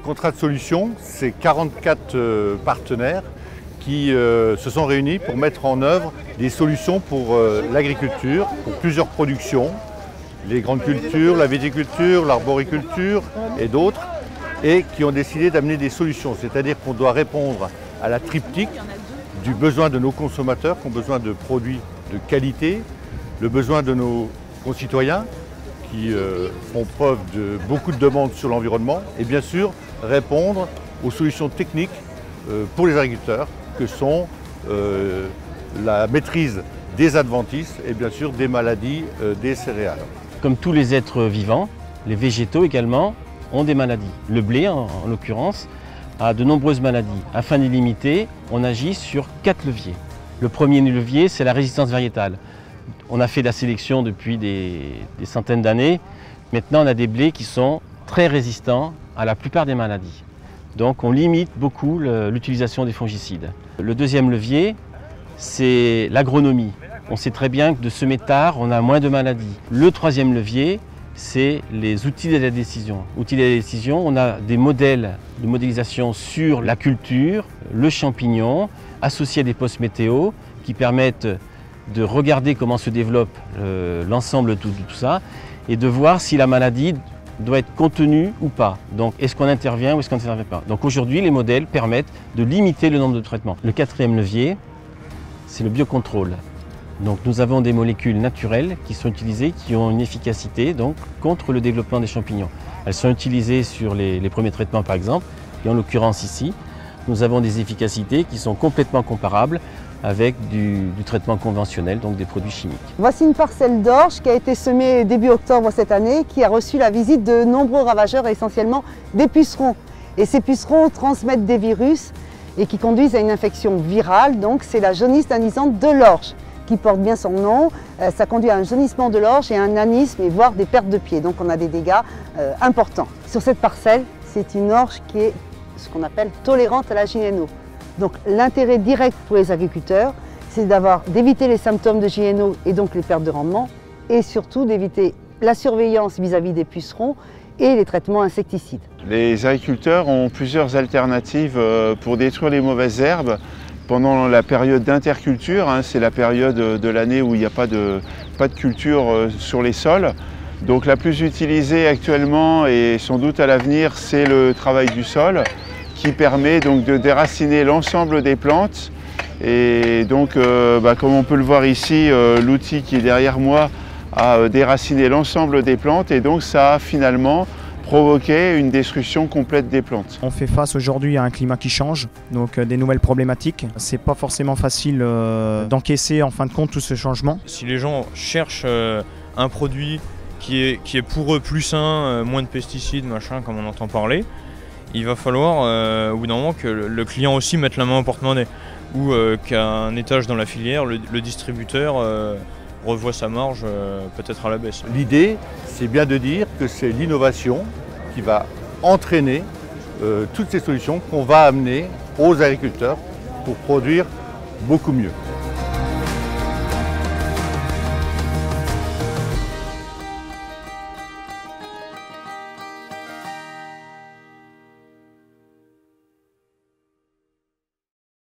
contrat de solution, c'est 44 partenaires qui se sont réunis pour mettre en œuvre des solutions pour l'agriculture, pour plusieurs productions, les grandes cultures, la viticulture, l'arboriculture et d'autres, et qui ont décidé d'amener des solutions. C'est-à-dire qu'on doit répondre à la triptyque du besoin de nos consommateurs qui ont besoin de produits de qualité, le besoin de nos concitoyens qui font preuve de beaucoup de demandes sur l'environnement et bien sûr répondre aux solutions techniques pour les agriculteurs que sont la maîtrise des adventices et bien sûr des maladies des céréales. Comme tous les êtres vivants, les végétaux également ont des maladies. Le blé en l'occurrence a de nombreuses maladies. Afin de les limiter, on agit sur 4 leviers. Le premier levier, c'est la résistance variétale. On a fait de la sélection depuis des centaines d'années. Maintenant, on a des blés qui sont très résistants à la plupart des maladies. Donc, on limite beaucoup l'utilisation des fongicides. Le deuxième levier, c'est l'agronomie. On sait très bien que de semer tard, on a moins de maladies. Le troisième levier, c'est les outils de la décision. Outils de la décision, on a des modèles de modélisation sur la culture, le champignon, associés à des postes météo qui permettent de regarder comment se développe l'ensemble de tout ça et de voir si la maladie doit être contenue ou pas. Donc, est-ce qu'on intervient ou est-ce qu'on n'intervient pas? Donc aujourd'hui, les modèles permettent de limiter le nombre de traitements. Le quatrième levier, c'est le biocontrôle. Donc nous avons des molécules naturelles qui sont utilisées, qui ont une efficacité donc, contre le développement des champignons. Elles sont utilisées sur les premiers traitements par exemple, et en l'occurrence ici, nous avons des efficacités qui sont complètement comparables avec du traitement conventionnel, donc des produits chimiques. Voici une parcelle d'orge qui a été semée début octobre cette année, qui a reçu la visite de nombreux ravageurs, essentiellement des pucerons. Et ces pucerons transmettent des virus et qui conduisent à une infection virale, donc c'est la jaunisse anisante de l'orge, qui porte bien son nom. Ça conduit à un jaunissement de l'orge et à un anisme et voire des pertes de pieds. Donc on a des dégâts importants. Sur cette parcelle, c'est une orge qui est ce qu'on appelle tolérante à la JNO. Donc l'intérêt direct pour les agriculteurs, c'est d'éviter les symptômes de JNO et donc les pertes de rendement et surtout d'éviter la surveillance vis-à-vis des pucerons et les traitements insecticides. Les agriculteurs ont plusieurs alternatives pour détruire les mauvaises herbes. Pendant la période d'interculture, c'est la période de l'année où il n'y a pas de culture sur les sols. Donc la plus utilisée actuellement et sans doute à l'avenir, c'est le travail du sol qui permet donc de déraciner l'ensemble des plantes. Et donc, comme on peut le voir ici, l'outil qui est derrière moi a déraciné l'ensemble des plantes et donc ça a finalement provoquer une destruction complète des plantes. On fait face aujourd'hui à un climat qui change, donc des nouvelles problématiques. C'est pas forcément facile d'encaisser en fin de compte tout ce changement. Si les gens cherchent un produit qui est pour eux plus sain, moins de pesticides, machin, comme on entend parler, il va falloir au bout d'un moment que le client aussi mette la main au porte-monnaie ou qu'à un étage dans la filière, le distributeur revoit sa marge peut-être à la baisse. L'idée, c'est bien de dire que c'est l'innovation qui va entraîner toutes ces solutions qu'on va amener aux agriculteurs pour produire beaucoup mieux.